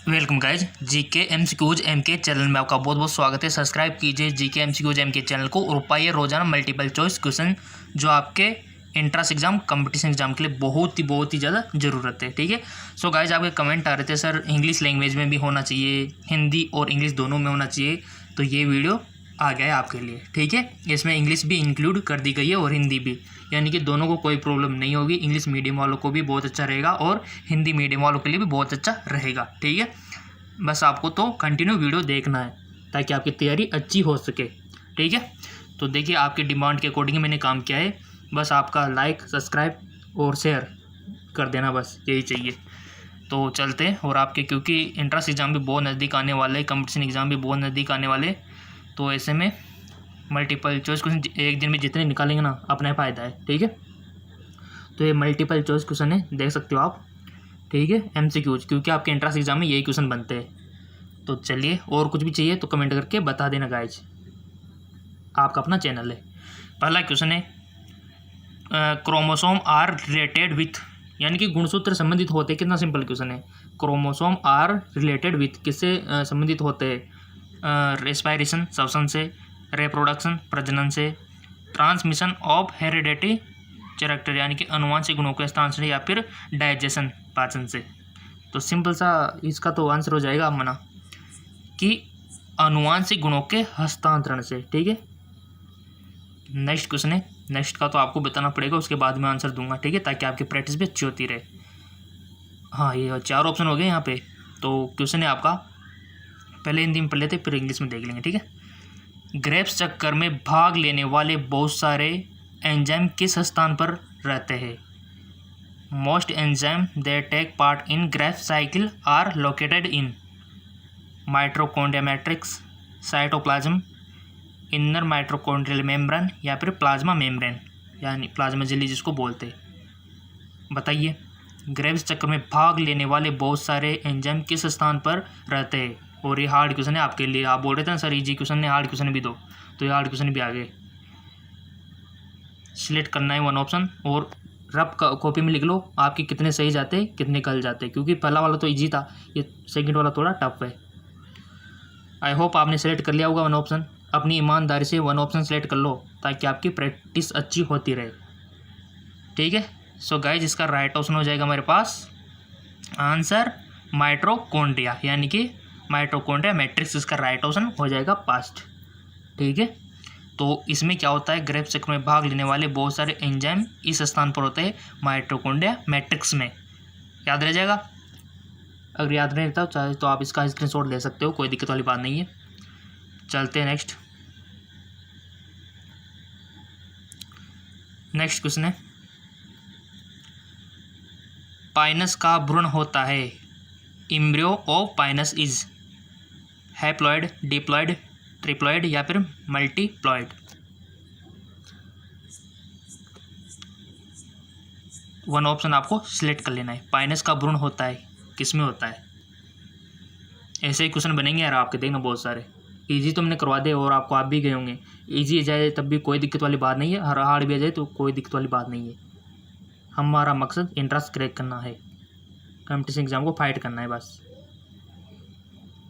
Welcome guys GK MCQs MK channel में आपका बहुत बहुत स्वागत है। सब्सक्राइब कीजिए जीके एमसीक्यूज एमके चैनल को और पाइए रोजाना मल्टीपल चॉइस क्वेश्चन जो आपके एंट्रेंस एग्जाम कंपटीशन एग्जाम के लिए बहुत ही ज़्यादा ज़रूरत है। ठीक है। सो गाइज आपके कमेंट आ रहे थे सर इंग्लिश लैंग्वेज में भी होना चाहिए, हिंदी और इंग्लिश दोनों में होना चाहिए, तो ये वीडियो आ गया है आपके लिए। ठीक है। इसमें इंग्लिश भी इंक्लूड कर दी गई है और हिंदी भी, यानी कि दोनों को कोई प्रॉब्लम नहीं होगी। इंग्लिश मीडियम वालों को भी बहुत अच्छा रहेगा और हिंदी मीडियम वालों के लिए भी बहुत अच्छा रहेगा। ठीक है। बस आपको तो कंटिन्यू वीडियो देखना है ताकि आपकी तैयारी अच्छी हो सके। ठीक है। तो देखिए आपकी डिमांड के अकॉर्डिंग मैंने काम किया है। बस आपका लाइक, सब्सक्राइब और शेयर कर देना, बस यही चाहिए। तो चलते हैं। और आपके क्योंकि एंट्रेंस एग्ज़ाम भी बहुत नज़दीक आने वाले, कंपटीशन एग्ज़ाम भी बहुत नज़दीक आने वाले, तो ऐसे में मल्टीपल चॉइस क्वेश्चन एक दिन में जितने निकालेंगे ना अपना फ़ायदा है। ठीक है। तो ये मल्टीपल चॉइस क्वेश्चन है, देख सकते हो आप। ठीक है। एमसीक्यूज, क्योंकि आपके एंट्रेंस एग्जाम में यही क्वेश्चन बनते हैं। तो चलिए, और कुछ भी चाहिए तो कमेंट करके बता देना गाइज, आपका अपना चैनल है। पहला क्वेश्चन है क्रोमोसोम आर रिलेटेड विथ, यानी कि गुणसूत्र संबंधित होते हैं। कितना सिंपल क्वेश्चन है। क्रोमोसोम आर रिलेटेड विथ किससे संबंधित होते हैं? रेस्पायरेशन श्वसन से, रिप्रोडक्शन प्रजनन से, ट्रांसमिशन ऑफ हेरिडिटी कैरेक्टर यानी कि अनुवांशिक गुणों के हस्तांतरण, या फिर डाइजेशन पाचन से। तो सिंपल सा इसका तो आंसर हो जाएगा मना कि अनुवांशिक गुणों के हस्तांतरण से। ठीक है। नेक्स्ट क्वेश्चन है, नेक्स्ट का तो आपको बताना पड़ेगा, उसके बाद में आंसर दूंगा। ठीक है, ताकि आपकी प्रैक्टिस भी अच्छी होती रहे। हाँ, ये 4 ऑप्शन हो गए यहाँ पे। तो क्वेश्चन है आपका, पहले हिंदी में पढ़ लेते फिर इंग्लिश में देख लेंगे। ठीक है। ग्रेव्स चक्कर में भाग लेने वाले बहुत सारे एंजाइम किस स्थान पर रहते हैं? Most enzyme that take part in Krebs cycle are located in mitochondria matrix, cytoplasm, inner mitochondrial membrane, या फिर प्लाज्मा मेम्ब्रेन यानी प्लाज्मा झिल्ली जिसको बोलते हैं। बताइए, ग्रेव्स चक्कर में भाग लेने वाले बहुत सारे एंजाइम किस स्थान पर रहते हैं? और ये हार्ड क्वेश्चन है आपके लिए। आप बोल रहे थे ना सर इजी क्वेश्चन है, हार्ड क्वेश्चन भी दो, तो ये हार्ड क्वेश्चन भी आ गए। सिलेक्ट करना है वन ऑप्शन और रफ कॉपी में लिख लो आपके कितने सही जाते कितने गलत जाते, क्योंकि पहला वाला तो इजी था, ये सेकंड वाला थोड़ा टफ है। आई होप आपने सेलेक्ट कर लिया होगा वन ऑप्शन। अपनी ईमानदारी से वन ऑप्शन सेलेक्ट कर लो ताकि आपकी प्रैक्टिस अच्छी होती रहे। ठीक है। सो गाइज इसका राइट ऑप्शन हो जाएगा हमारे पास आंसर माइटोकॉन्ड्रिया, यानी कि माइटोकॉन्ड्रिया मैट्रिक्स इसका राइट ऑप्शन हो जाएगा पास्ट। ठीक है। तो इसमें क्या होता है, ग्रेव्स चक्र में भाग लेने वाले बहुत सारे एंजाइम इस स्थान पर होते हैं माइटोकॉन्ड्रिया मैट्रिक्स में। याद रह जाएगा। अगर याद नहीं रहता चाहे तो आप इसका स्क्रीनशॉट ले सकते हो, कोई दिक्कत वाली बात नहीं है। चलते हैं नेक्स्ट। नेक्स्ट क्वेश्चन है, पाइनस का भ्रूण होता है। Embryo of Pinus is haploid, diploid, triploid, या फिर मल्टीप्लॉइड। वन ऑप्शन आपको सिलेक्ट कर लेना है। पाइनस का भ्रूण होता है, किस में होता है? ऐसे ही क्वेश्चन बनेंगे यार आपके, देखना बहुत सारे। इजी तो मैंने करवा दे और आपको आप भी गए होंगे। इजी आ जाए तब भी कोई दिक्कत वाली बात नहीं है, हर हार्ड भी आ जाए तो कोई दिक्कत वाली बात नहीं है। हमारा मकसद एंट्रेंस क्रैक करना है, कंपटीशन एग्जाम को फाइट करना है बस।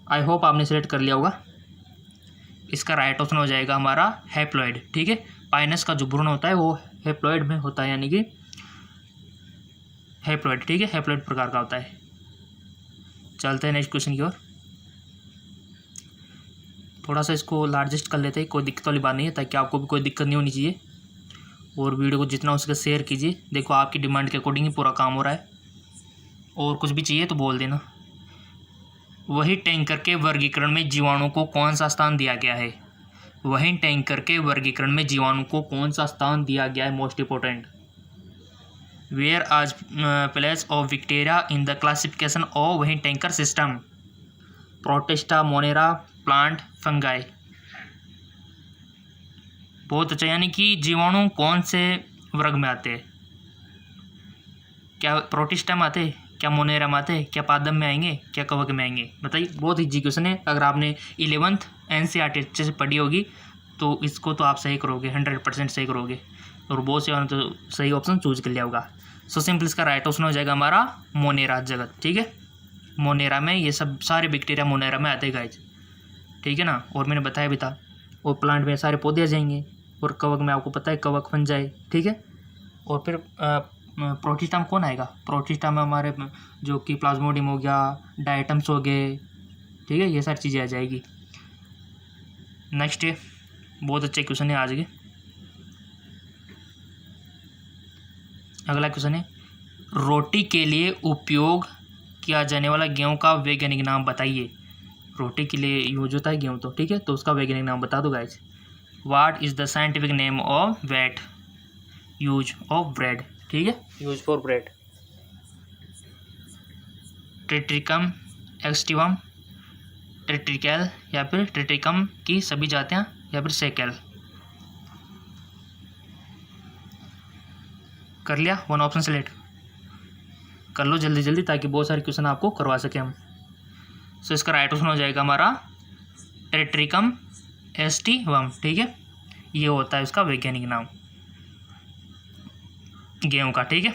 आई होप आपने सेलेक्ट कर लिया होगा। इसका राइट ऑप्शन हो जाएगा हमारा हैप्लॉइड। ठीक है। पाइनस का जो भ्रूण होता है वो हैप्लॉइड में होता है, यानी कि हैप्लॉइड। ठीक है, हैप्लॉइड प्रकार का होता है। चलते हैं नेक्स्ट क्वेश्चन की ओर। थोड़ा सा इसको लार्जेस्ट कर लेते हैं, कोई दिक्कत वाली बात नहीं है, ताकि आपको भी कोई दिक्कत नहीं होनी चाहिए। और वीडियो को जितना हो सके शेयर कीजिए। देखो आपकी डिमांड के अकॉर्डिंग ही पूरा काम हो रहा है। और कुछ भी चाहिए तो बोल देना। वही टैंकर के वर्गीकरण में जीवाणु को कौन सा स्थान दिया गया है? वही टैंकर के वर्गीकरण में जीवाणु को कौन सा स्थान दिया गया है? Most important. वेयर आज place of bacteria in the classification of Whittaker system? Protista, monera, plant, fungi. बहुत अच्छा, यानी कि जीवाणु कौन से वर्ग में आते हैं? क्या प्रोटिस्टा में आते हैं, क्या मोनेरा में आते हैं, क्या पादम में आएंगे, क्या कवक में आएंगे? बताइए। बहुत इजी क्वेश्चन है। अगर आपने 11th NCERT अच्छे से पढ़ी होगी तो इसको तो आप सही करोगे, 100% सही करोगे। और बहुत से तो सही ऑप्शन चूज कर लिया होगा। सो सिंपल इसका राइट ऑप्शन हो जाएगा हमारा मोनेरा जगत। ठीक है। मोनेरा में, ये सब सारे बैक्टीरिया मोनेरा में आते हैं गाइज, ठीक है ना। और मैंने बताया भी था, और प्लांट में सारे पौधे आ जाएंगे, और कवक में आपको पता है कवक फन जाए, ठीक है। और फिर प्रोटिस्टा में कौन आएगा, प्रोटिस्टा में हमारे जो कि प्लाज्मोडियम हो गया, डायटम्स हो गए, ठीक है, ये सारी चीज़ें आ जाएगी। नेक्स्ट है, बहुत अच्छे क्वेश्चन है आज के। अगला क्वेश्चन है, रोटी के लिए उपयोग किया जाने वाला गेहूं का वैज्ञानिक नाम बताइए। रोटी के लिए यूज होता है गेहूं, तो ठीक है, तो उसका वैज्ञानिक नाम बता दो guys. What is the scientific name of wheat use of bread, ठीक है, यूज फॉर ब्रेड। ट्रिट्रिकम एक्सटिवम, ट्रिट्रिकल या फिर ट्रिट्रिकम की सभी जातियाँ, या फिर सेकेल। कर लिया, वन ऑप्शन सेलेक्ट कर लो जल्दी जल्दी, ताकि बहुत सारे क्वेश्चन आपको करवा सकें हम। सो इसका राइट ऑप्शन हो जाएगा हमारा ट्रिट्रिकम एस्टिवम, ठीक है, ये होता है उसका वैज्ञानिक नाम गेहूं का, ठीक है।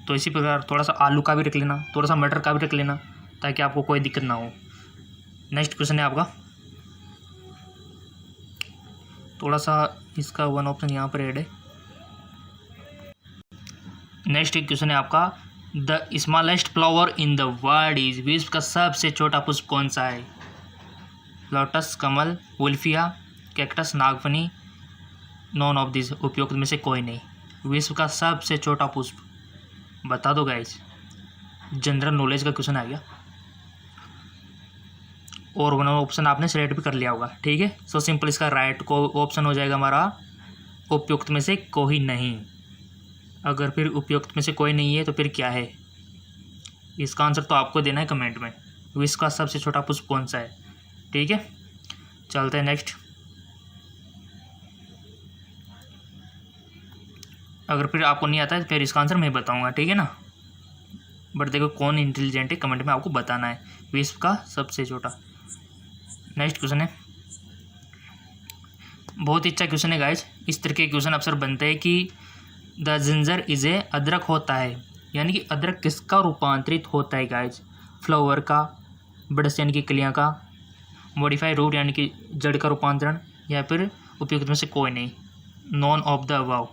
तो इसी प्रकार थोड़ा सा आलू का भी रख लेना, थोड़ा सा मटर का भी रख लेना, ताकि आपको कोई दिक्कत ना हो। नेक्स्ट क्वेश्चन है आपका, थोड़ा सा इसका वन ऑप्शन यहाँ पर ऐड है। नेक्स्ट क्वेश्चन है आपका, the smallest flower in the world is, विश्व का सबसे छोटा पुष्प कौन सा है। लोटस, कमल, वुल्फिया, कैक्टस, नागफनी, नॉन ऑफ दिस, उपयुक्त में से कोई नहीं। विश्व का सबसे छोटा पुष्प बता दो गाइज, जनरल नॉलेज का क्वेश्चन आ गया, और वन ऑप्शन आपने सेलेक्ट भी कर लिया होगा, ठीक है। सो सिंपल इसका राइट को ऑप्शन हो जाएगा हमारा उपयुक्त में से कोई नहीं। अगर फिर उपयुक्त में से कोई नहीं है तो फिर क्या है, इसका आंसर तो आपको देना है कमेंट में। विश्व का सबसे छोटा पुष्प कौन सा है, ठीक है। चलते हैं नेक्स्ट। अगर फिर आपको नहीं आता है फिर इसका आंसर मैं बताऊंगा, ठीक है ना। बट देखो कौन इंटेलिजेंट है, कमेंट में आपको बताना है, विश्व का सबसे छोटा। नेक्स्ट क्वेश्चन है, बहुत ही अच्छा क्वेश्चन है गाइज। इस तरह के क्वेश्चन अक्सर बनते हैं कि द जिंजर इज ए, अदरक होता है, यानी कि अदरक किसका रूपांतरित होता है गाइज, फ्लावर का, बड्स यानी कि कलियाँ का, मॉडिफाई रूट यानी कि जड़ का रूपांतरण, या फिर उपयुक्त में से कोई नहीं, none of the above.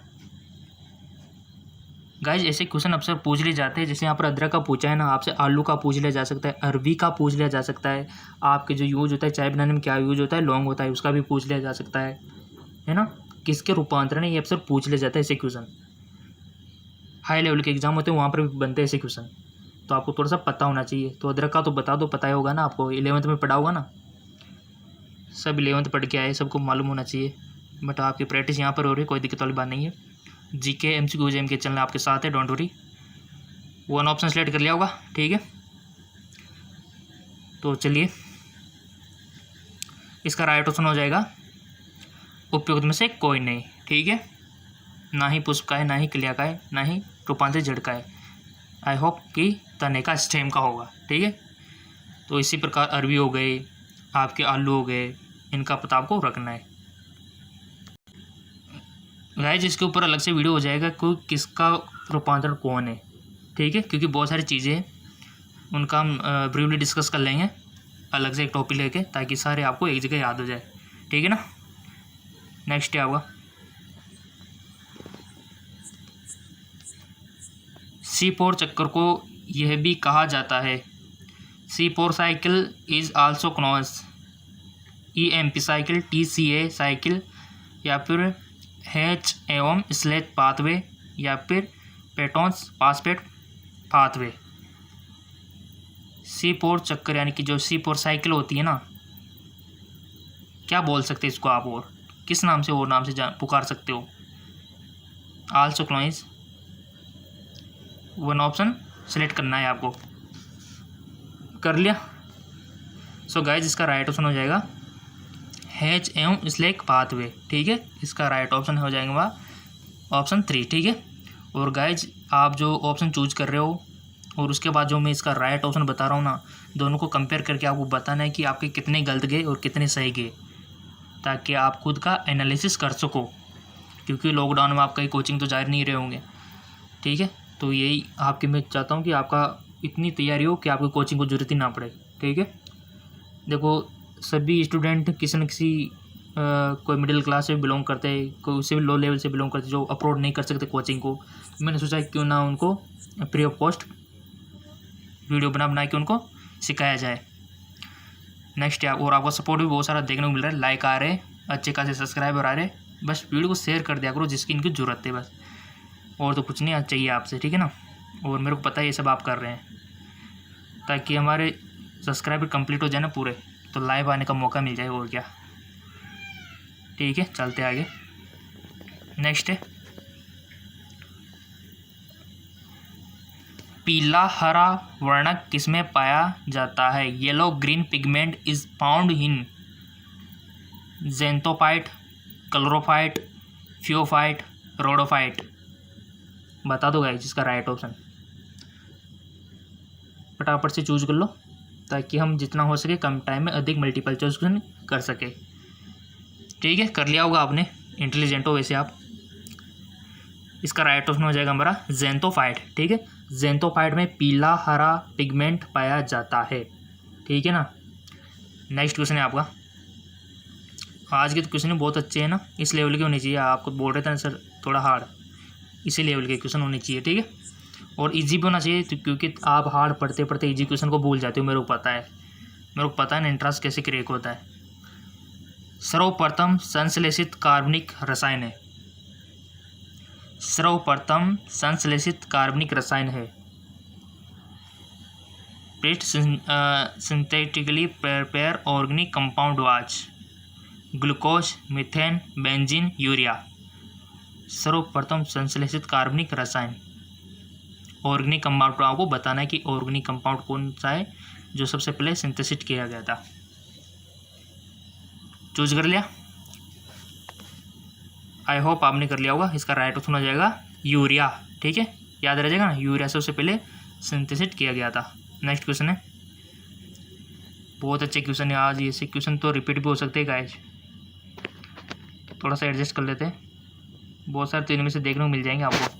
Guys ऐसे क्वेश्चन अक्सर पूछ लिए जाते हैं, जैसे यहाँ पर अदरक का पूछा है ना, आपसे आलू का पूछ लिया जा सकता है, अरबी का पूछ लिया जा सकता है, आपके जो यूज होता है चाय बनाने में क्या यूज होता है, लौंग होता है, उसका भी पूछ लिया जा सकता है ना। किसके रूपांतरण है ये अक्सर पूछ लिया जाता है ऐसे क्वेश्चन। हाई लेवल के एग्जाम होते हैं वहाँ पर भी बनते हैं ऐसे क्वेश्चन, तो आपको थोड़ा सा पता होना चाहिए। तो अदरक का तो बता दो, पता ही होगा ना आपको, 11th में पढ़ा होगा ना, सब 11th पढ़ के आए, सबको मालूम होना चाहिए। बट आपकी प्रैक्टिस यहाँ पर हो रही है, कोई दिक्कत वाली बात नहीं है। जीके एमसीक्यू जेएम के चैनल आपके साथ है, don't worry. One option select कर लिया होगा, ठीक है। तो चलिए इसका राइट ऑप्शन हो जाएगा उपयुक्त में से कोई नहीं, ठीक है। ना ही पुष्प का है, ना ही क्रिया का है, ना ही रूपांतरित जड़ का है। आई होप कि तने का स्टेम का होगा, ठीक है। तो इसी प्रकार अरबी हो गए, आपके आलू हो गए, इनका पता आपको रखना है गाइस। इसके ऊपर अलग से वीडियो हो जाएगा कि किसका रूपांतरण कौन है, ठीक है, क्योंकि बहुत सारी चीज़ें हैं, उनका हम ब्रीफली डिस्कस कर लेंगे अलग से एक टॉपिक लेके, ताकि सारे आपको एक जगह याद हो जाए, ठीक है ना। नेक्स्ट है आपका C4 चक्कर को यह भी कहा जाता है, C4 cycle is also known EMP cycle, TCA cycle, या फिर H एवं स्लेट पाथवे, या फिर पेटोन्स पासपेट पाथवे। C4 चक्कर यानी कि जो C4 साइकिल होती है ना, क्या बोल सकते हैं इसको आप, और किस नाम से, और नाम से पुकार सकते हो, आल्सो क्लोइज। वन ऑप्शन सेलेक्ट करना है आपको, कर लिया। सो गाइज इसका राइट ऑप्शन हो जाएगा H एवं स्लेक पाथवे, ठीक है। इसका राइट ऑप्शन हो जाएगा ऑप्शन 3, ठीक है। और गाइज आप जो ऑप्शन चूज कर रहे हो और उसके बाद जो मैं इसका राइट ऑप्शन बता रहा हूँ ना, दोनों को कंपेयर करके आपको बताना है कि आपके कितने गलत गए और कितने सही गए, ताकि आप खुद का एनालिसिस कर सको, क्योंकि लॉकडाउन में आप कहीं कोचिंग तो जा नहीं रहे होंगे, ठीक है। तो यही आपके मैं चाहता हूँ कि आपका इतनी तैयारी हो कि आपको कोचिंग को जरूरत ही ना पड़े। ठीक है, देखो सभी स्टूडेंट किसी न किसी कोई मिडिल क्लास से बिलोंग करते हैं, कोई उससे भी लो लेवल से बिलोंग करते हैं, जो अफोर्ड नहीं कर सकते कोचिंग को। मैंने सोचा क्यों ना उनको फ्री ऑफ कॉस्ट वीडियो बना के उनको सिखाया जाए। नेक्स्ट और आपका सपोर्ट भी बहुत सारा देखने को मिल रहा है, लाइक आ रहे हैं, अच्छे खासे सब्सक्राइबर आ रहे हैं। बस वीडियो को शेयर कर दिया करो जिसकी इनकी ज़रूरत है बस, और तो कुछ नहीं चाहिए आपसे। ठीक है ना, और मेरे को पता है ये सब आप कर रहे हैं ताकि हमारे सब्सक्राइबर कंप्लीट हो जाए ना पूरे, तो लाइव आने का मौका मिल जाए और क्या। ठीक है, चलते आगे। नेक्स्ट है पीला हरा वर्णक किसमें पाया जाता है? Yellow green pigment is found in xanthophyte, chlorophyte, phaeophyte, rhodophyte. बता दो गाइस जिसका राइट ऑप्शन, फटाफट से चूज कर लो ताकि हम जितना हो सके कम टाइम में अधिक मल्टीपल चॉइस क्वेश्चन कर सके। ठीक है, कर लिया होगा आपने, इंटेलिजेंट हो वैसे आप। इसका राइट ऑप्शन हो जाएगा हमारा ज़ेंथोफाइट। ठीक है, ज़ेंथोफाइट में पीला हरा पिगमेंट पाया जाता है। ठीक है ना, नेक्स्ट क्वेश्चन है आपका। आज के तो क्वेश्चन बहुत अच्छे हैं ना, इस लेवल के होने चाहिए। आपको बोल रहे थे ना सर थोड़ा हार्ड, इसी लेवल के क्वेश्चन होने चाहिए। ठीक है, और इजी भी होना चाहिए क्योंकि आप हार्ड पढ़ते पढ़ते इजी क्वेश्चन को भूल जाते हो। मेरे को पता है ना इंटरेस्ट कैसे क्रिएट होता है। सर्वप्रथम संश्लेषित कार्बनिक रसायन है, सर्वप्रथम संश्लेषित कार्बनिक रसायन है। प्रीट synthetically prepare organic compound was glucose, methane, benzene, urea. सर्वप्रथम संश्लेषित कार्बनिक रसायन, ऑर्गेनिक कंपाउंड आपको बताना है कि ऑर्गेनिक कंपाउंड कौन सा है जो सबसे पहले सिंथेसिस किया गया था। चूज कर लिया? आई होप आपने कर लिया होगा। इसका राइट ऑप्शन हो जाएगा यूरिया। ठीक है, याद रह जाएगा ना, यूरिया सबसे पहले सिंथेसिस किया गया था। नेक्स्ट क्वेश्चन है, बहुत अच्छे क्वेश्चन है आज। ऐसे क्वेश्चन तो रिपीट भी हो सकते हैं गाइस, थोड़ा सा एडजस्ट कर लेते हैं। बहुत सारे तो इनमें से देखने को मिल जाएंगे आपको।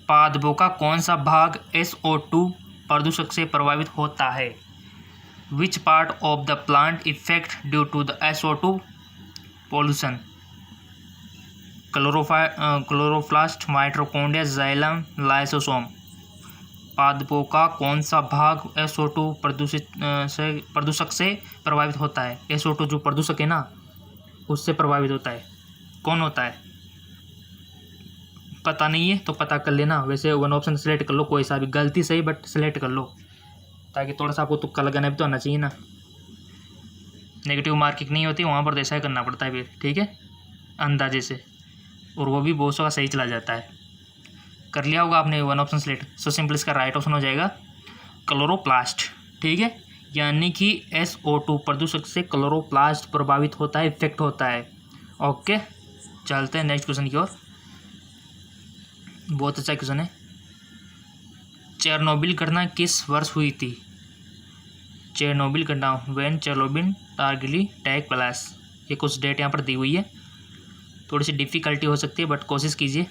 पादपों का कौन सा भाग SO2 प्रदूषक से प्रभावित होता है? Which part of the plant effect due to the SO2 pollution? Chloroplast, mitochondria, xylem, lysosome. पादपों का कौन सा भाग SO2 प्रदूषक से प्रभावित होता है? SO2 जो प्रदूषक है ना उससे प्रभावित होता है, कौन होता है? पता नहीं है तो पता कर लेना। वैसे वन ऑप्शन सेलेक्ट कर लो, कोई सा भी, गलती सही बट सेलेक्ट कर लो ताकि थोड़ा सा आपको तुक्का लगाना भी तो आना चाहिए ना। नेगेटिव मार्किंग नहीं होती वहाँ पर तो ऐसा ही करना पड़ता है फिर। ठीक है, अंदाजे से, और वो भी बहुत सा सही चला जाता है। कर लिया होगा आपने one option select. So simple इसका राइट ऑप्शन हो जाएगा क्लोरोप्लास्ट। ठीक है, यानी कि SO2 प्रदूषक से क्लोरोप्लास्ट प्रभावित होता है, इफेक्ट होता है। ओके, चलते हैं नेक्स्ट क्वेश्चन की ओर। बहुत अच्छा क्वेश्चन है। चेरनोबिल घटना किस वर्ष हुई थी? चेरनोबिल घटना, when Chernobyl tragedy take place. ये कुछ डेट यहाँ पर दी हुई है, थोड़ी सी डिफ़िकल्टी हो सकती है बट कोशिश कीजिए।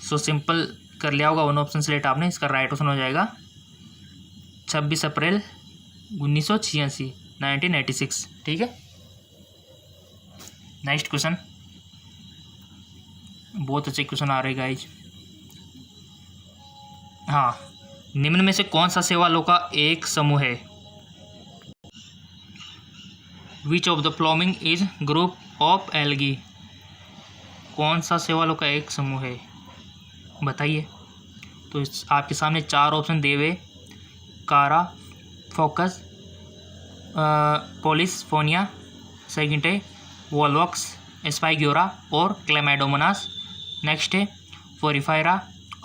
सो सिंपल कर लिया होगा वन ऑप्शन सेलेक्ट आपने। इसका राइट ऑप्शन हो जाएगा 26 अप्रैल 1986, 1986। ठीक है, नेक्स्ट क्वेश्चन। बहुत अच्छे क्वेश्चन आ रहे गाइज। हाँ, निम्न में से कौन सा शैवालों का एक समूह है? विच of the following is group of algae? कौन सा शैवालों का एक समूह है बताइए। तो आपके सामने चार ऑप्शन दिए हुए, कारा, फोकस, पोलिसफोनिया, सेकंड है वोल्वॉक्स, स्पाइग्योरा और क्लेमाइडोमोनास। नेक्स्ट है फोरिफायरा,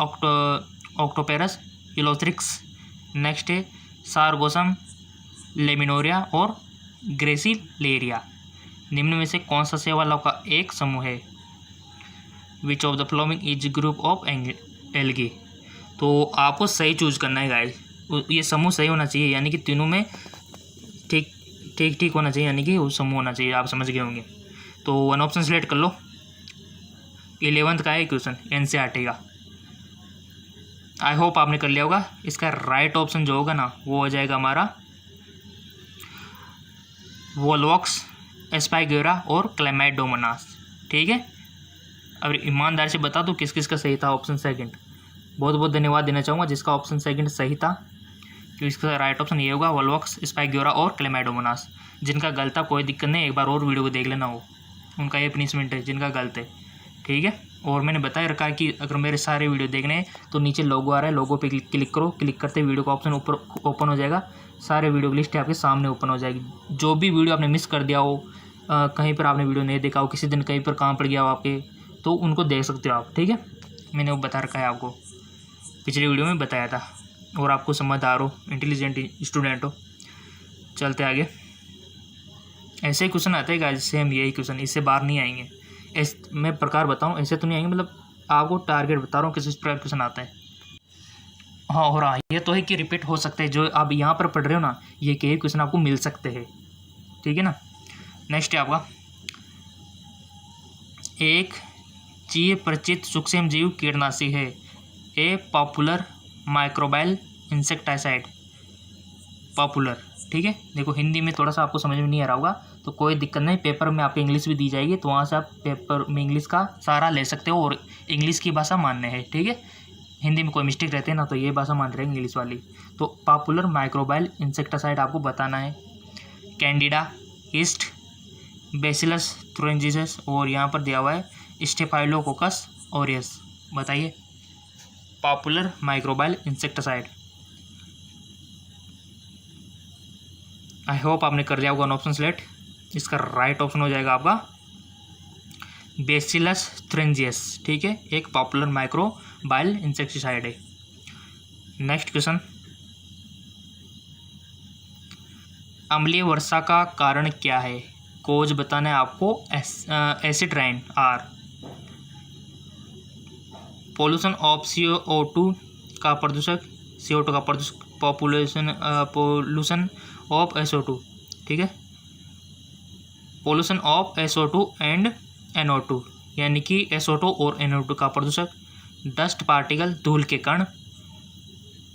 ऑक्टोपेरस, इलोथ्रिक्स। नेक्स्ट है सारगोसम, लेमिनोरिया और ग्रेसिलेरिया। निम्न में से कौन सा शैवालों का एक समूह है? विच of the following is group of algae. तो आपको सही चूज करना है गाइस, ये समूह सही होना चाहिए, यानी कि तीनों में ठीक होना चाहिए, यानी कि वो समूह होना चाहिए। आप समझ गए होंगे। तो वन ऑप्शन सेलेक्ट कर लो। 11th का है क्वेश्चन, NCERT का। आई होप आपने कर लिया होगा। इसका राइट ऑप्शन जो होगा ना वो हो जाएगा हमारा वोल्वॉक्स, एस्पाइगोरा और क्लेमाइडोमोनास। ठीक है, अब ईमानदार से बता दो किस किस का सही था ऑप्शन सेकंड। बहुत बहुत धन्यवाद देना चाहूँगा जिसका ऑप्शन सेकंड सही था, कि इसका राइट ऑप्शन ये होगा वोल्वॉक्स, एस्पाइगोरा और क्लेमाइडोमोनास। जिनका गलत था कोई दिक्कत नहीं, एक बार और वीडियो को देख लेना, वो उनका ये पनिशमेंट है जिनका गलत है। ठीक है, और मैंने बताया रखा है कि अगर मेरे सारे वीडियो देखने हैं तो नीचे लोगो आ रहा है, लोगो पे क्लिक करो, क्लिक करते वीडियो का ऑप्शन ऊपर ओपन हो जाएगा, सारे वीडियो की लिस्ट आपके सामने ओपन हो जाएगी। जो भी वीडियो आपने मिस कर दिया हो, कहीं पर आपने वीडियो नहीं देखा हो, किसी दिन कहीं पर काम पड़ गया हो आपके, तो उनको देख सकते हो आप। ठीक है, मैंने वो बता रखा है आपको, पिछले वीडियो में बताया था, और आपको समझदार हो, इंटेलिजेंट स्टूडेंट हो। चलते आगे। ऐसे ही क्वेश्चन आते हैं गाइस, सेम यही क्वेश्चन, इससे बाहर नहीं आएंगे। मैं प्रकार बताऊं ऐसे तो नहीं आएंगे, मतलब आपको टारगेट बता रहा हूँ किस प्रकार क्वेश्चन आता है। हाँ, हो रहा ये तो है कि रिपीट हो सकते हैं, जो आप यहाँ पर पढ़ रहे हो ना ये कई क्वेश्चन आपको मिल सकते हैं। ठीक है ना। नेक्स्ट है आपका, एक चीय परिचित सूक्ष्म जीव कीटनाशी है, ए पॉपुलर माइक्रोबाइल इंसेक्टाइसाइड। पॉपुलर, ठीक है। देखो हिंदी में थोड़ा सा आपको समझ में नहीं आ रहा होगा तो कोई दिक्कत नहीं, पेपर में आपको इंग्लिश भी दी जाएगी तो वहाँ से आप पेपर में इंग्लिश का सहारा ले सकते हो और इंग्लिश की भाषा मानने है। ठीक है, हिंदी में कोई मिस्टेक रहते हैं ना तो ये भाषा मान रहे हैं इंग्लिश वाली। तो पॉपुलर माइक्रोबाइल इंसेक्टासाइड आपको बताना है, कैंडिडा, ईस्ट, बेसिलस थ्रोएंजिस और यहाँ पर दिया हुआ है स्टेफाइलोकोकस ऑरियस। बताइए पॉपुलर माइक्रोबाइल इंसेक्टासाइड। आई होप आपने कर लिया होगा ऑप्शन सेलेक्ट। इसका राइट ऑप्शन हो जाएगा आपका बेसिलस थ्रेंजियस। ठीक है, एक पॉपुलर माइक्रोबाइल इंसेक्टिसाइड है। नेक्स्ट क्वेश्चन, अम्लीय वर्षा का कारण क्या है? कोज बताना है आपको, acid rain are, pollution of CO2 का प्रदूषक, CO2 का प्रदूषक, पॉल्यूशन ऑफ SO2। ठीक है, pollution of SO2 and NO2, यानी कि SO2 और NO2 का प्रदूषक, डस्ट पार्टिकल धूल के कण,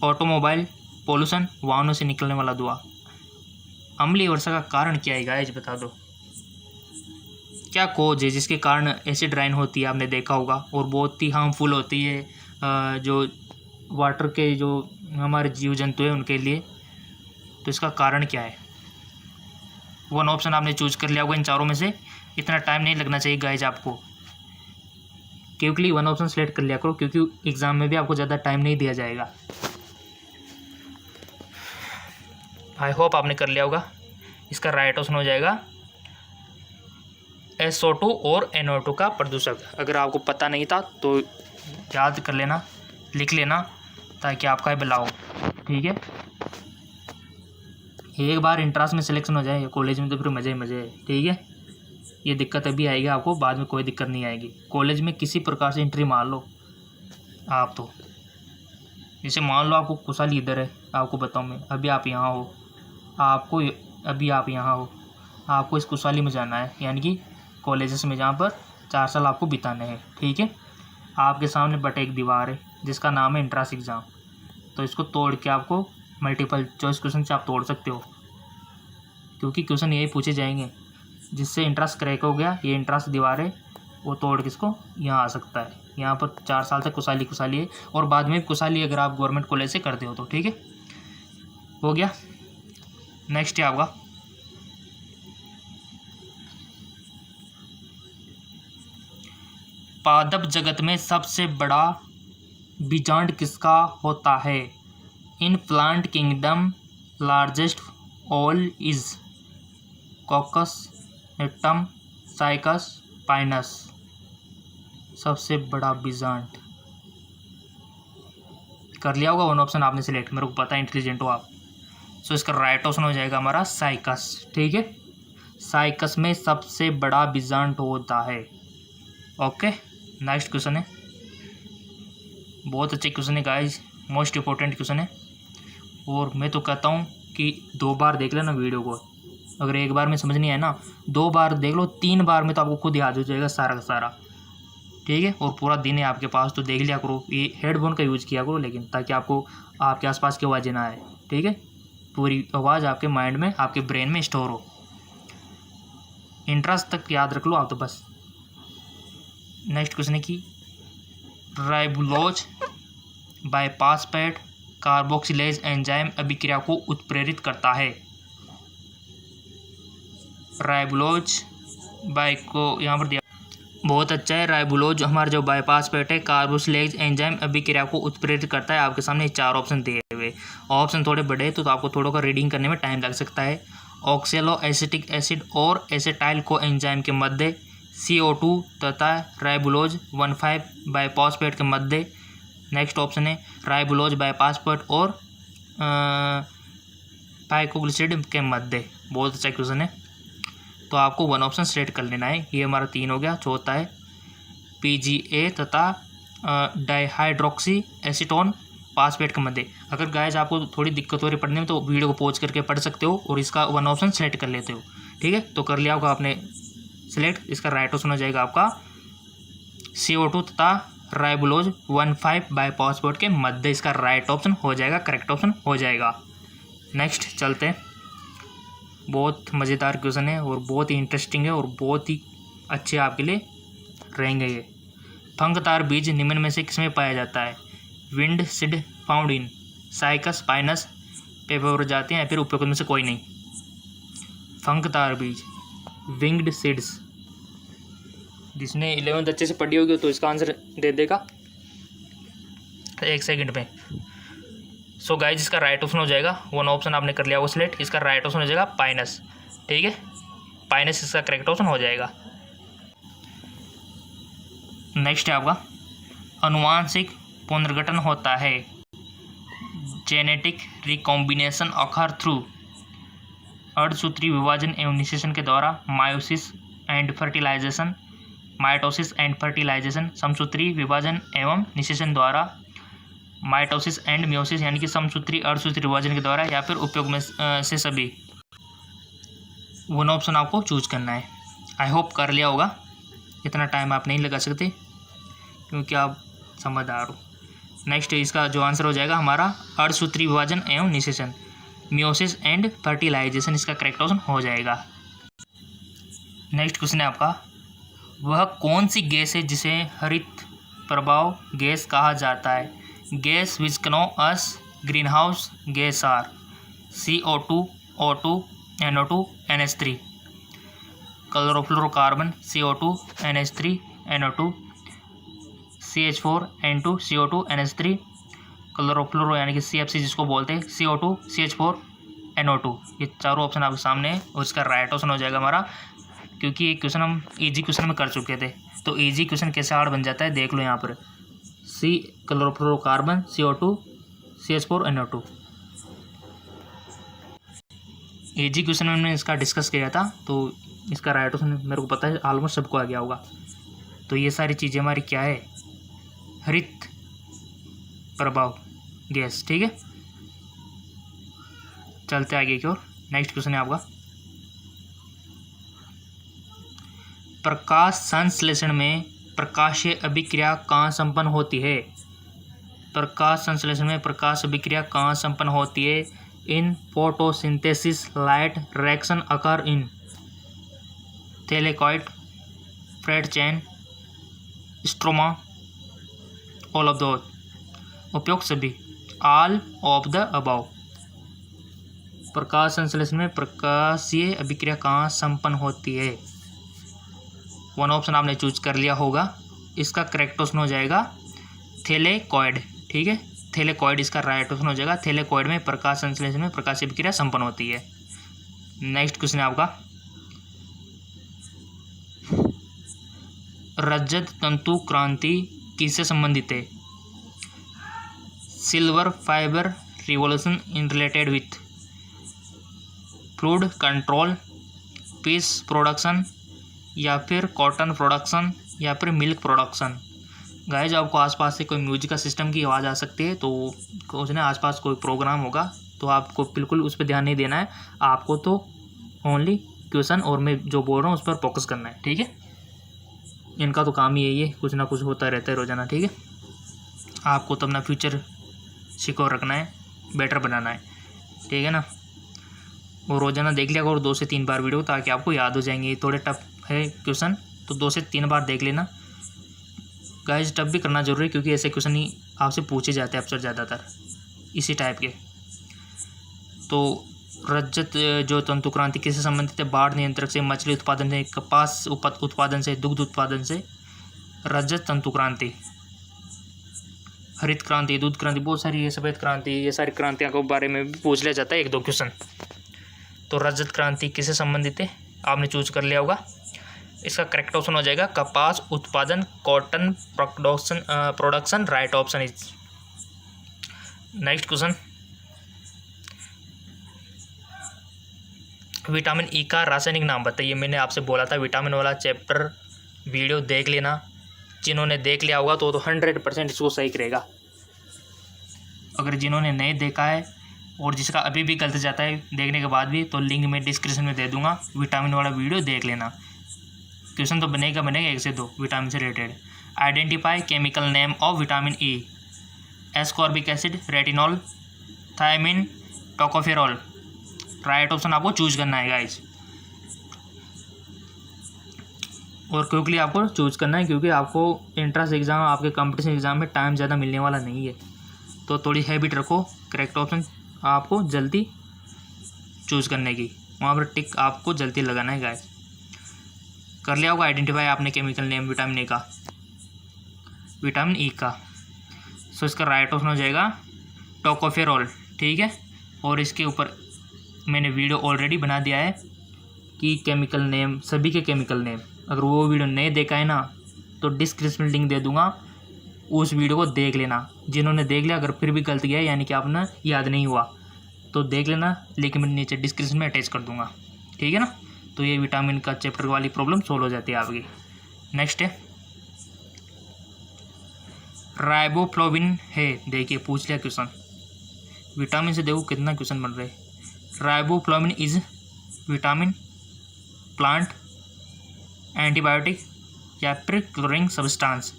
ऑटोमोबाइल पॉल्यूशन वाहनों से निकलने वाला धुआं। अम्लीय वर्षा का कारण क्या है गाइस, बता दो क्या कोज है जिसके कारण एसिड रेन होती है, आपने देखा होगा, और बहुत ही हार्मफुल होती है जो वाटर के जो हमारे जीव जंतु हैं उनके लिए। तो इसका कारण क्या है? वन ऑप्शन आपने चूज कर लिया होगा इन चारों में से। इतना टाइम नहीं लगना चाहिए गाइज आपको, क्योंकि वन ऑप्शन सेलेक्ट कर लिया करो, क्योंकि एग्जाम में भी आपको ज़्यादा टाइम नहीं दिया जाएगा। आई होप आपने कर लिया होगा। इसका राइट ऑप्शन हो जाएगा SO2 और NO2 का प्रदूषक। अगर आपको पता नहीं था तो याद कर लेना, लिख लेना, ताकि आपका भला हो। ठीक है, एक बार इंट्रांस में सिलेक्शन हो जाए कॉलेज में तो फिर मज़े ही मज़े है। ठीक है, ये दिक्कत अभी आएगी आपको, बाद में कोई दिक्कत नहीं आएगी। कॉलेज में किसी प्रकार से एंट्री मार लो आप, तो जैसे मान लो आपको कुशाली इधर है, आपको बताऊँ मैं, अभी आप यहाँ हो, आपको इस कुशाली में जाना है, यानी कि कॉलेजेस में जहाँ पर 4 साल आपको बिताने हैं। ठीक है, आपके सामने बट एक दीवार है जिसका नाम है एंट्रांस एग्ज़ाम। तो इसको तोड़ के आपको मल्टीपल चॉइस क्वेश्चन से आप तोड़ सकते हो, क्योंकि क्वेश्चन यही पूछे जाएंगे। जिससे एंट्रांस क्रैक हो गया, ये एंट्रांस दीवार है, वो तोड़ के इसको यहाँ आ सकता है। यहाँ पर 4 साल तक कुशाली है, और बाद में कुशाली अगर आप गवर्नमेंट कॉलेज से करते हो तो। ठीक है, हो गया। नेक्स्ट है आपका, पादप जगत में सबसे बड़ा बीजांड किसका होता है? In plant kingdom largest all is caucus, atom, cycas, Pinus. सबसे बड़ा बीजांड कर लिया होगा वन ऑप्शन आपने सिलेक्ट, मेरे को पता है इंटेलिजेंट हो आप। सो इसका राइट ऑप्शन हो जाएगा हमारा साइकस। ठीक है, साइकस में सबसे बड़ा बीजांड होता है। ओके, नेक्स्ट क्वेश्चन है, बहुत अच्छे क्वेश्चन है गाइस, मोस्ट इंपॉर्टेंट क्वेश्चन है, और मैं तो कहता हूँ कि 2 बार देख लेना वीडियो को। अगर एक बार में समझ नहीं आया ना, 2 बार देख लो, 3 बार में तो आपको खुद याद हो जाएगा सारा का सारा। ठीक है। और पूरा दिन है आपके पास तो देख लिया करो, ये हेडफोन का यूज़ किया करो लेकिन, ताकि आपको आपके आसपास की आवाज़ें ना आए, ठीक है। पूरी आवाज़ आपके माइंड में, आपके ब्रेन में स्टोर हो। इंट्रास तक याद रख लो आप तो बस। नेक्स्ट क्वेश्चन है कि राइबोलोज बाईपासपेट कार्बोक्सिलेज एंजाइम अभिक्रिया को उत्प्रेरित करता है। राइबोलोज बाई को यहाँ पर दिया, बहुत अच्छा है। राइबोलोज हमारा जो बाईपासपेट है कार्बोक्सिलेज एंजाइम अभिक्रिया को उत्प्रेरित करता है। आपके सामने 4 ऑप्शन दिए हुए, ऑप्शन थोड़े बड़े हैं तो आपको थोड़ा का रीडिंग करने में टाइम लग सकता है। ऑक्सेलो एसिटिक एसिड और एसिटाइल को एंजाइम के मध्य, CO2 तथा राइबोलोज 1,5 बाईपासपेट के मध्य। नेक्स्ट ऑप्शन है राइबोलोज बाईपासपेट और पाइकोग्लिसराइड के मध्य। बहुत अच्छा क्वेश्चन है, तो आपको 1 ऑप्शन सेलेक्ट कर लेना है। ये हमारा 3 हो गया। चौथा है PGA तथा डाइहाइड्रोक्सी एसीटोन पासपेट के मध्य। अगर गाइस आपको थोड़ी दिक्कत हो रही पढ़ने में तो वीडियो को पॉज करके पढ़ सकते हो और इसका 1 ऑप्शन सेलेक्ट कर लेते हो, ठीक है। तो कर लिया होगा आपने सेलेक्ट। इसका राइट ऑप्शन हो जाएगा आपका CO2 तथा राइबोलोज 1,5 बाईपासपेट के मध्य। इसका राइट ऑप्शन हो जाएगा, करेक्ट ऑप्शन हो जाएगा। नेक्स्ट चलते हैं। बहुत मज़ेदार क्वेश्चन है और बहुत ही इंटरेस्टिंग है और बहुत ही अच्छे आपके लिए रहेंगे ये। फंगतार बीज निम्न में से किसमें पाया जाता है? Wind seed found in cycas, Pinus, paper जाते हैं या फिर उपयुक्त में से कोई नहीं। फंगतार बीज, विंग्ड सीड्स। जिसने 11th अच्छे से पढ़ी होगी तो इसका आंसर दे देगा 1 सेकंड में। सो गाइज इसका राइट ऑप्शन हो जाएगा, 1 ऑप्शन आपने कर लिया वो सिलेक्ट। इसका राइट ऑप्शन हो जाएगा पाइनस, ठीक है। पाइनस इसका करेक्ट ऑप्शन हो जाएगा। नेक्स्ट है आपका अनुवांशिक पुनर्गठन होता है। जेनेटिक रिकॉम्बिनेशन अखर थ्रू अर्धसूत्री विभाजन एवं निषेचन के द्वारा meiosis and fertilization, mitosis and fertilization, समसूत्री विभाजन एवं निषेचन द्वारा माइटोसिस एंड मियोसिस, यानी कि समसूत्री अर्धसूत्री विभाजन के द्वारा, या फिर उपयोग में से सभी। 1 ऑप्शन आपको चूज करना है। आई होप कर लिया होगा, इतना टाइम आप नहीं लगा सकते क्योंकि आप समझदार हो। नेक्स्ट इसका जो आंसर हो जाएगा हमारा अर्धसूत्री विभाजन एवं निषेचन, मियोसिस एंड फर्टिलाइजेशन, इसका करेक्ट ऑप्शन हो जाएगा। नेक्स्ट क्वेश्चन है आपका, वह कौन सी गैस है जिसे हरित प्रभाव गैस कहा जाता है? Gas which can as green house gas are CO2, O2, NO2, NH3। Chlorofluorocarbon CO2, NH3, NO2, CH4, N2, CO2, NH3, chlorofluoro यानी कि CFC जिसको बोलते हैं, CO2, CH4, NO2। ये चारों ऑप्शन आपके सामने है और इसका राइट ऑप्शन हो जाएगा हमारा, क्योंकि ये क्वेश्चन हम इजी क्वेश्चन में कर चुके थे। तो इजी क्वेश्चन कैसे हार्ड बन जाता है देख लो यहाँ पर। Chlorofluorocarbon, CO2, CH4, NO2। Easy question में हमने इसका डिस्कस किया था, तो इसका राइट ऑप्शन मेरे को पता है ऑलमोस्ट सबको आ गया होगा। तो ये सारी चीज़ें हमारी क्या है? हरित प्रभाव गैस, ठीक है। चलते आगे की ओर। नेक्स्ट क्वेश्चन है आपका, प्रकाश संश्लेषण में प्रकाशीय अभिक्रिया कहाँ संपन्न होती है? प्रकाश संश्लेषण में प्रकाश अभिक्रिया कहाँ संपन्न होती है? In photosynthesis light reaction occur in thylakoid, फ्रेड chain, stroma, all of the, उपयुक्त सभी, ऑल ऑफ द अबव। प्रकाश संश्लेषण में प्रकाशीय अभिक्रिया कहाँ संपन्न होती है? 1 ऑप्शन आपने चूज कर लिया होगा, इसका करेक्ट ऑप्शन हो जाएगा थैलेकॉइड, ठीक है। थैलेकॉइड इसका राइट ऑप्शन हो जाएगा। थैलेकॉइड में प्रकाश संश्लेषण में प्रकाशीय अभिक्रिया संपन्न होती है। नेक्स्ट क्वेश्चन है आपका, रजत तंतु क्रांति किससे संबंधित है? Silver fibre revolution in related with fluid control, fish production, या फिर कॉटन प्रोडक्शन, या फिर मिल्क प्रोडक्शन। गाइस आपको आसपास से कोई म्यूजिक का सिस्टम की आवाज़ आ सकती है, तो कुछ ना आसपास कोई प्रोग्राम होगा तो आपको बिल्कुल उस पर ध्यान नहीं देना है। आपको तो ओनली क्वेश्चन और मैं जो बोल रहा हूँ उस पर फोकस करना है, ठीक है। इनका तो काम ही यही है, कुछ ना कुछ होता रहता है रोज़ाना। ठीक है, आपको तो अपना फ्यूचर सिक्योर रखना है, बेटर बनाना है। ठीक है ना, और रोज़ाना देख लिया करो 2 से 3 बार वीडियो, ताकि आपको याद हो जाएंगे। थोड़े टफ है क्वेश्चन, तो 2 से 3 बार देख लेना गाइस। टफ भी करना जरूरी है, क्योंकि ऐसे क्वेश्चन ही आपसे पूछे जाते हैं अक्सर ज़्यादातर इसी टाइप के। तो रजत जो तंतु क्रांति किससे संबंधित है? बाढ़ नियंत्रक से, मछली उत्पादन से, कपास उत्पादन से, दुग्ध उत्पादन से। रजत तंतु क्रांति, हरित क्रांति, दूध क्रांति, बहुत सारी ये सफ़ेद क्रांति, ये सारी क्रांतियों के बारे में भी पूछ लिया जाता है 1-2 क्वेश्चन। तो रजत क्रांति किससे संबंधित है? आपने चूज कर लिया होगा। इसका करेक्ट ऑप्शन हो जाएगा कपास उत्पादन, cotton production. Right option is. Next question, vitamin E का रासायनिक नाम बताइए। मैंने आपसे बोला था विटामिन वाला चैप्टर वीडियो देख लेना। जिन्होंने देख लिया होगा तो 100% इसको सही करेगा। अगर जिन्होंने नहीं देखा है और जिसका अभी भी गलत जाता है देखने के बाद भी, तो लिंक मैं डिस्क्रिप्शन में दे दूंगा, विटामिन वाला वीडियो देख लेना। क्वेश्चन तो बनेगा 1 से 2 विटामिन से related. Identify chemical name of vitamin E. Ascorbic acid, retinol, thiamine, tocopherol. Right option आपको चूज करना है गाइज, और क्विकली आपको चूज करना है, क्योंकि आपको एंट्रेंस एग्ज़ाम, आपके कंपटीशन एग्ज़ाम में टाइम ज़्यादा मिलने वाला नहीं है। तो थोड़ी हैबिट रखो करेक्ट ऑप्शन आपको जल्दी चूज करने की, वहाँ पर टिक आपको जल्दी लगाना है गाइस। कर लिया होगा आइडेंटिफाई आपने केमिकल नेम विटामिन ए का, विटामिन ई का। सो इसका राइट ऑप्शन हो जाएगा टोकोफेरॉल। ठीक है, और इसके ऊपर मैंने वीडियो ऑलरेडी बना दिया है कि केमिकल नेम, सभी के केमिकल नेम। अगर वो वीडियो नहीं देखा है ना, तो डिस्क्रिप्शन में लिंक दे दूंगा, उस वीडियो को देख लेना। जिन्होंने देख लिया, अगर फिर भी गलत गया यानी कि आपने याद नहीं हुआ तो देख लेना, लेकिन मैं नीचे डिस्क्रिप्शन में अटैच कर दूंगा। ठीक है ना, तो ये विटामिन का चैप्टर वाली प्रॉब्लम सोल्व हो जाती है आपकी। नेक्स्ट है राइबोफ्लाविन है। देखिए पूछ लिया क्वेश्चन, विटामिन से देखो कितना क्वेश्चन बन रहे। Riboflavin is vitamin, plant, antibiotic या फिर क्लोरिंग सब्सटेंस।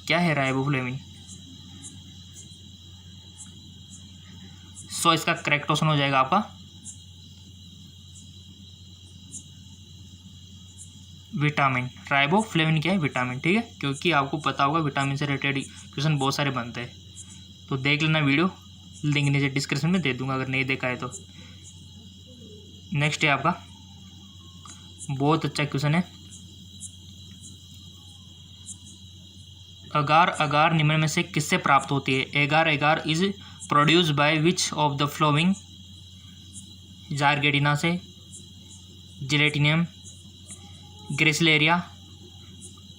क्या है राइबोफ्लाविन? सो इसका करेक्ट ऑप्शन हो जाएगा आपका विटामिन। राइबोफ्लाविन क्या है? विटामिन। ठीक है, क्योंकि आपको पता होगा विटामिन से रिलेटेड क्वेश्चन बहुत सारे बनते हैं, तो देख लेना वीडियो, लिंक नीचे डिस्क्रिप्शन में दे दूंगा अगर नहीं देखा है तो। नेक्स्ट है आपका बहुत अच्छा क्वेश्चन है, अगार अगार निम्न में से किससे प्राप्त होती है? Agar agar is produce by which of the following? जारगेटिना से, जिलेटिनियम, ग्रेसिलेरिया,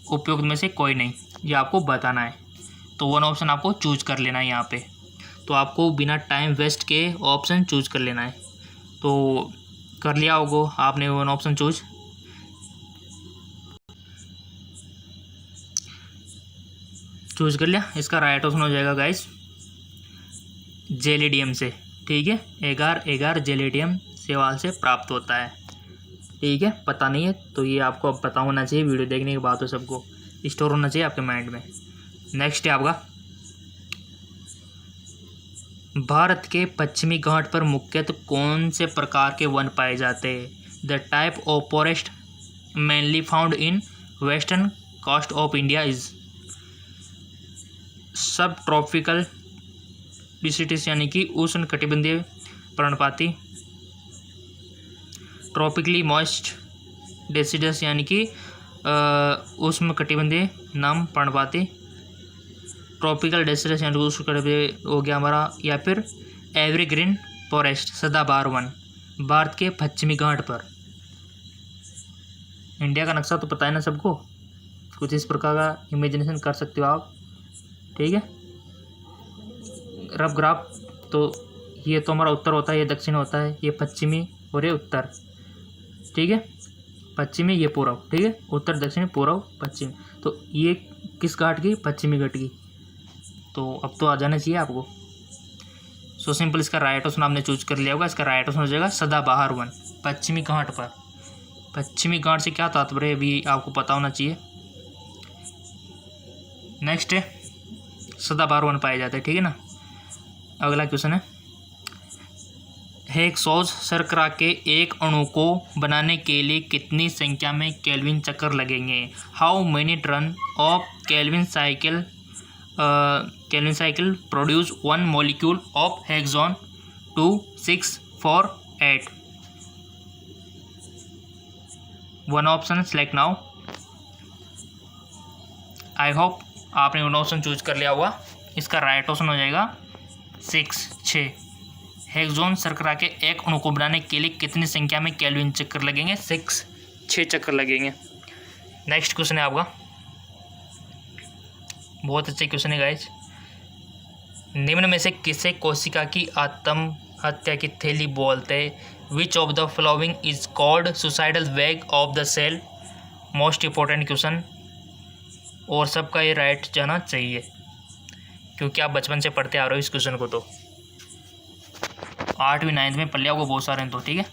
उपयुक्त में से कोई नहीं, ये आपको बताना है। तो 1 ऑप्शन आपको चूज कर लेना है यहाँ पे। तो आपको बिना टाइम वेस्ट के ऑप्शन चूज कर लेना है। तो कर लिया होगा आपने 1 ऑप्शन चूज। चूज कर लिया, इसका राइट ऑप्शन हो जाएगा गाइस जेलिडियम से। ठीक है, एगार एगार जेलिडियम सेवाल से प्राप्त होता है। ठीक है, पता नहीं है तो ये आपको अब पता होना चाहिए, वीडियो देखने के बाद तो सबको स्टोर होना चाहिए आपके माइंड में। नेक्स्ट है आपका भारत के पश्चिमी घाट पर मुख्यतः कौन से प्रकार के वन पाए जाते हैं? The type of forest mainly found in western coast of India is subtropical deciduous यानी कि उष्ण कटिबंधीय पर्णपाती, ट्रॉपिकली मॉइस्ट डेसिडस यानी कि उष्ण कटिबंधीय नम पर्णपाती, ट्रॉपिकल डेसिडस यानी उष्ण कटिबंधीय हो गया हमारा, या फिर एवरग्रीन फॉरेस्ट सदाबहार वन भारत के पश्चिमी घाट पर। इंडिया का नक्शा तो पता है ना सबको, कुछ इस प्रकार का इमेजिनेशन कर सकते हो आप। ठीक है, रफ ग्राफ तो ये तो हमारा उत्तर होता है, ये दक्षिण होता है, ये पश्चिमी और ये उत्तर। ठीक है, पश्चिमी ये पूर्व। ठीक है, उत्तर दक्षिण पूर्व पश्चिम। तो ये किस घाट की? पश्चिमी घाट की। तो अब तो आ जाना चाहिए आपको। सो सिंपल, इसका राइट ऑप्शन आपने चूज कर लिया होगा। इसका राइट ऑप्शन हो जाएगा सदाबहार वन पश्चिमी घाट पर। पश्चिमी घाट से क्या तात्पर्य है अभी आपको पता होना चाहिए। नेक्स्ट है सदाबहार वन पाए जाते हैं, ठीक है ना। अगला क्वेश्चन है हेक्सोस शर्करा के एक अणु को बनाने के लिए कितनी संख्या में केल्विन चक्कर लगेंगे। How many turn of Calvin cycle produce one molecule of hexose 2, 6, 4, 8। One option select now. I hope आपने वन ऑप्शन चूज कर लिया होगा। इसका राइट ऑप्शन हो जाएगा 6। हेक्सोन शर्करा के एक अणु को बनाने के लिए कितनी संख्या में केल्विन चक्कर लगेंगे। 6 चक्कर लगेंगे। नेक्स्ट क्वेश्चन है आपका, बहुत अच्छा क्वेश्चन है गाइज। निम्न में से किसे कोशिका की आत्महत्या की थैली बोलते हैं। Which of the following is called suicidal bag of the cell. Most important question, और सबका ये राइट जाना चाहिए क्योंकि आप बचपन से पढ़ते आ रहे हो इस क्वेश्चन को। तो 8वीं 9th में पढ़ लिया होगा बहुत सारे हैं तो, ठीक है।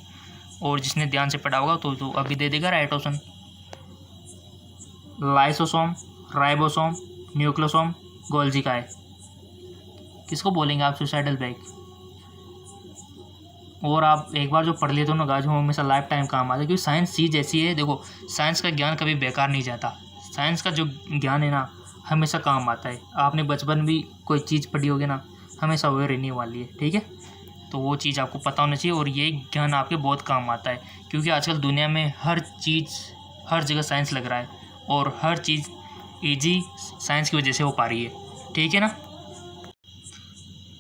और जिसने ध्यान से पढ़ा होगा तो अभी दे देगा right option. Lysosome, ribosome, nucleosome, Golgi का है। किसको बोलेंगे आप सुसाइडल बैग। और आप एक बार जो पढ़ लेते हो ना गाइस, वो हमेशा लाइफ टाइम काम आता है क्योंकि साइंस चीज़ ऐसी है। देखो साइंस का ज्ञान कभी बेकार नहीं जाता। साइंस का जो ज्ञान है ना हमेशा काम आता है। आपने बचपन भी कोई चीज़ पढ़ी होगी ना, हमेशा वो रहने वाली है, ठीक है। तो वो चीज़ आपको पता होना चाहिए और ये ज्ञान आपके बहुत काम आता है क्योंकि आजकल दुनिया में हर चीज़ हर जगह साइंस लग रहा है और हर चीज़ इजी साइंस की वजह से हो पा रही है, ठीक है ना।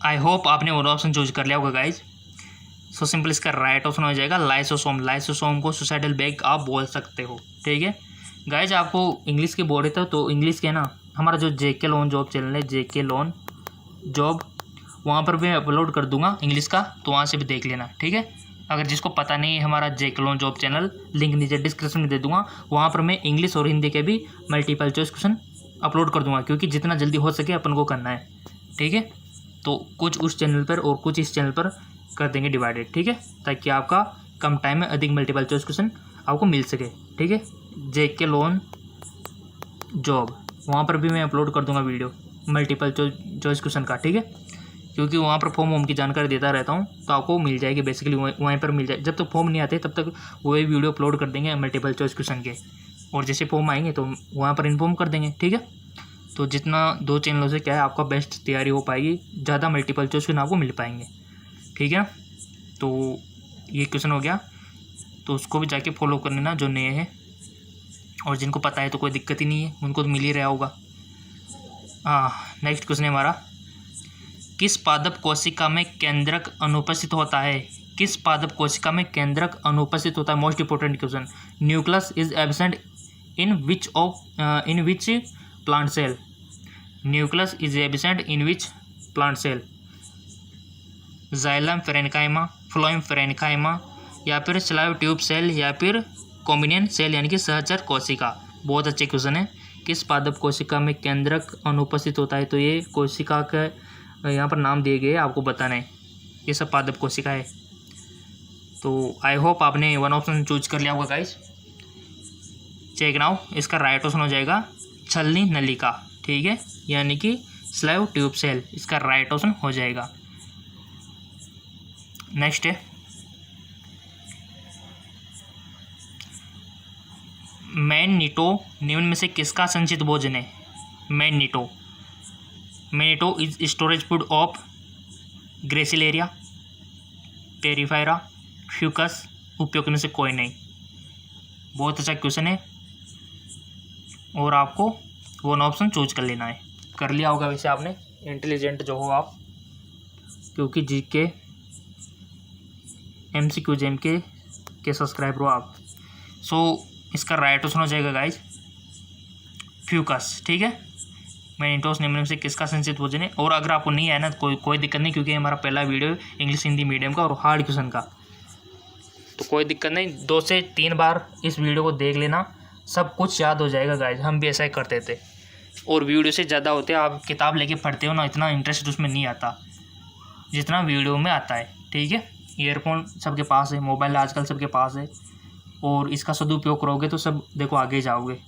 आई होप आपने वो ऑप्शन चूज कर लिया होगा गाइज। सो सिंपल इसका राइट ऑप्शन हो जाएगा लाइसोसोम। लाइसोसोम को सुसाइडल बैग आप बोल सकते हो, ठीक है गाइज। आपको इंग्लिश के बोल रहे थे तो इंग्लिश के ना हमारा जो जेके लोन जॉब चैनल है, जेके लोन जॉब, वहाँ पर मैं अपलोड कर दूंगा इंग्लिश का, तो वहाँ से भी देख लेना, ठीक है। अगर जिसको पता नहीं है हमारा जेके लोन जॉब चैनल, लिंक नीचे डिस्क्रिप्शन में दे दूंगा। वहाँ पर मैं इंग्लिश और हिंदी के भी मल्टीपल चॉइस क्वेश्चन अपलोड कर दूंगा क्योंकि जितना जल्दी हो सके अपन को करना है, ठीक है। तो कुछ उस चैनल पर और कुछ इस चैनल पर कर देंगे डिवाइडेड, ठीक है, ताकि आपका कम टाइम में अधिक मल्टीपल चॉइस क्वेश्चन आपको मिल सके, ठीक है। जेके लोन जॉब वहाँ पर भी मैं अपलोड कर दूंगा वीडियो मल्टीपल चॉइस क्वेश्चन का, ठीक है, क्योंकि वहाँ पर फॉर्म वॉर्म की जानकारी देता रहता हूँ तो आपको मिल जाएगी बेसिकली वहीं पर मिल जाए। जब तक फॉर्म नहीं आते तब तक वही वीडियो अपलोड कर देंगे मल्टीपल चॉइस क्वेश्चन के, और जैसे फॉर्म आएंगे तो वहाँ पर इन्फॉर्म कर देंगे, ठीक है। तो जितना 2 चैनलों से क्या है आपका बेस्ट तैयारी हो पाएगी, ज़्यादा मल्टीपल चॉइस क्वेश्चन आपको मिल पाएंगे, ठीक है। तो ये क्वेश्चन हो गया, तो उसको भी जाके फॉलो कर लेना जो नए हैं, और जिनको पता है तो कोई दिक्कत ही नहीं है, उनको तो मिल ही रहा होगा। नेक्स्ट क्वेश्चन है हमारा, किस पादप कोशिका में केंद्रक अनुपस्थित होता है। किस पादप कोशिका में केंद्रक अनुपस्थित होता है। Most important question. Nucleus is absent in which plant cell. Nucleus is absent in which plant cell. Xylem parenchyma, phloem parenchyma, या फिर स्लाइव ट्यूब सेल, या फिर कॉम्बिनियन सेल यानी कि सहचर कोशिका। बहुत अच्छे क्वेश्चन है। किस पादप कोशिका में केंद्रक अनुपस्थित होता है, तो ये कोशिका का यहाँ पर नाम दिए गए आपको बताना है, ये सब पादप कोशिका है। तो आई होप आपने वन ऑप्शन चूज कर लिया होगा गाइस। चेक नाउ, इसका राइट ऑप्शन हो जाएगा छलनी नलिका, ठीक है, यानी कि स्लाइव ट्यूब सेल, इसका राइट ऑप्शन हो जाएगा। नेक्स्ट है मैग्नीटो निम्न में से किसका संचित भोजन है। मैग्नीटो is storage food of gracilaria, porifera, fucus, उपयोग में से कोई नहीं। बहुत अच्छा क्वेश्चन है और आपको वन ऑप्शन चूज कर लेना है। कर लिया होगा वैसे आपने, इंटेलिजेंट जो हो आप, क्योंकि जीके MCQ जेम के सब्सक्राइबर हो आप। सो इसका राइट ऑप्शन हो जाएगा गाइज फ्यूकस, ठीक है। मैग्नीटोस निम्न से किसका संचित भोजन है। और अगर आपको नहीं आया ना कोई दिक्कत नहीं, क्योंकि हमारा पहला वीडियो इंग्लिश हिंदी मीडियम का और हार्ड क्वेश्चन का, तो कोई दिक्कत नहीं, 2 से 3 बार इस वीडियो को देख लेना, सब कुछ याद हो जाएगा गाइज। हम भी ऐसा ही करते थे, और वीडियो से ज़्यादा होते हैं आप किताब लेके पढ़ते हो ना, इतना इंटरेस्ट उसमें नहीं आता जितना वीडियो में आता है, ठीक है। ईयरफोन सबके पास है, मोबाइल आजकल सबके पास है, और इसका सदुपयोग करोगे तो सब देखो आगे जाओगे,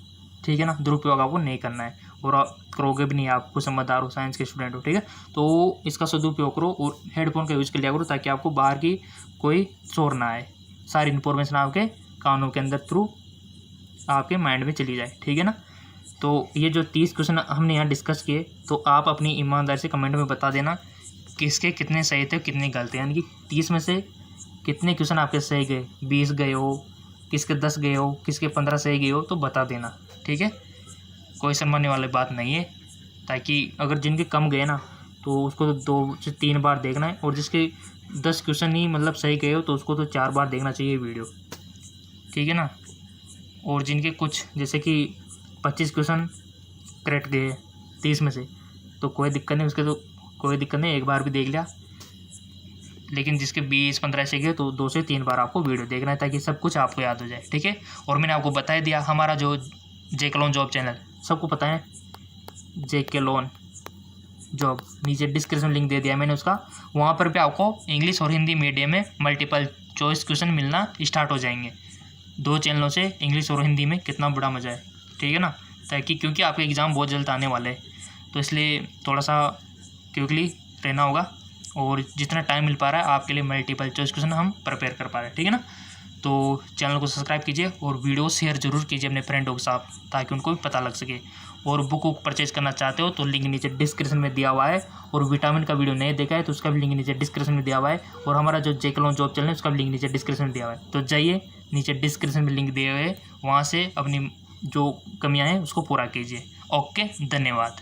ठीक है ना। दुरुपयोग आपको नहीं करना है और आप करोगे भी नहीं, आपको समझदार हो, साइंस के स्टूडेंट हो, ठीक है। तो इसका सदुपयोग करो और हेडफोन का यूज़ कर लिया करो ताकि आपको बाहर की कोई शोर ना आए, सारी इन्फॉर्मेशन आपके कानों के अंदर थ्रू आपके माइंड में चली जाए, ठीक है ना। तो ये जो 30 क्वेश्चन हमने यहाँ डिस्कस किए, तो आप अपनी ईमानदारी से कमेंट में बता देना किसके कितने सही थे और कितने गलत थे, यानी कि 30 में से कितने क्वेश्चन आपके सही गए, 20 गए हो, किसके 10 गए हो, किसके 15 सही गए हो, तो बता देना, ठीक है। कोई समझने वाली बात नहीं है, ताकि अगर जिनके कम गए ना तो उसको तो 2 से 3 बार देखना है, और जिसके 10 क्वेश्चन ही मतलब सही गए हो तो उसको तो 4 बार देखना चाहिए वीडियो, ठीक है ना। और जिनके कुछ जैसे कि 25 क्वेश्चन करेक्ट गए 30 में से, तो कोई दिक्कत नहीं, उसके तो कोई दिक्कत नहीं, एक बार भी देख लिया। लेकिन जिसके 20-15 ऐसे गए तो 2 से 3 बार आपको वीडियो देखना है ताकि सब कुछ आपको याद हो जाए, ठीक है। और मैंने आपको बता दिया हमारा जो जेके लोन जॉब चैनल, सबको पता है जेके लोन जॉब, नीचे डिस्क्रिप्शन लिंक दे दिया मैंने उसका, वहाँ पर भी आपको इंग्लिश और हिंदी मीडियम में मल्टीपल चॉइस क्वेश्चन मिलना स्टार्ट हो जाएंगे। 2 चैनलों से इंग्लिश और हिंदी में कितना बड़ा मज़ा है, ठीक है ना। ताकि क्योंकि आपके एग्ज़ाम बहुत जल्द आने वाले हैं, तो इसलिए थोड़ा सा क्विकली रहना होगा, और जितना टाइम मिल पा रहा है आपके लिए मल्टीपल चॉइस क्वेश्चन हम प्रिपेयर कर पा रहे हैं, ठीक है ना। तो चैनल को सब्सक्राइब कीजिए और वीडियो शेयर जरूर कीजिए अपने फ्रेंडों के साथ ताकि उनको भी पता लग सके। और बुक परचेज करना चाहते हो तो लिंक नीचे डिस्क्रिप्शन में दिया हुआ है, और विटामिन का वीडियो नहीं देखा है तो उसका भी लिंक नीचे डिस्क्रिप्शन में दिया हुआ है, और हमारा जो जेके लोन जॉब चैनल है उसका भी लिंक नीचे डिस्क्रिप्शन में दिया हुआ है। तो जाइए, नीचे डिस्क्रिप्शन में लिंक दिए हुए हैं, वहाँ से अपनी जो कमियाँ हैं उसको पूरा कीजिए। ओके, धन्यवाद।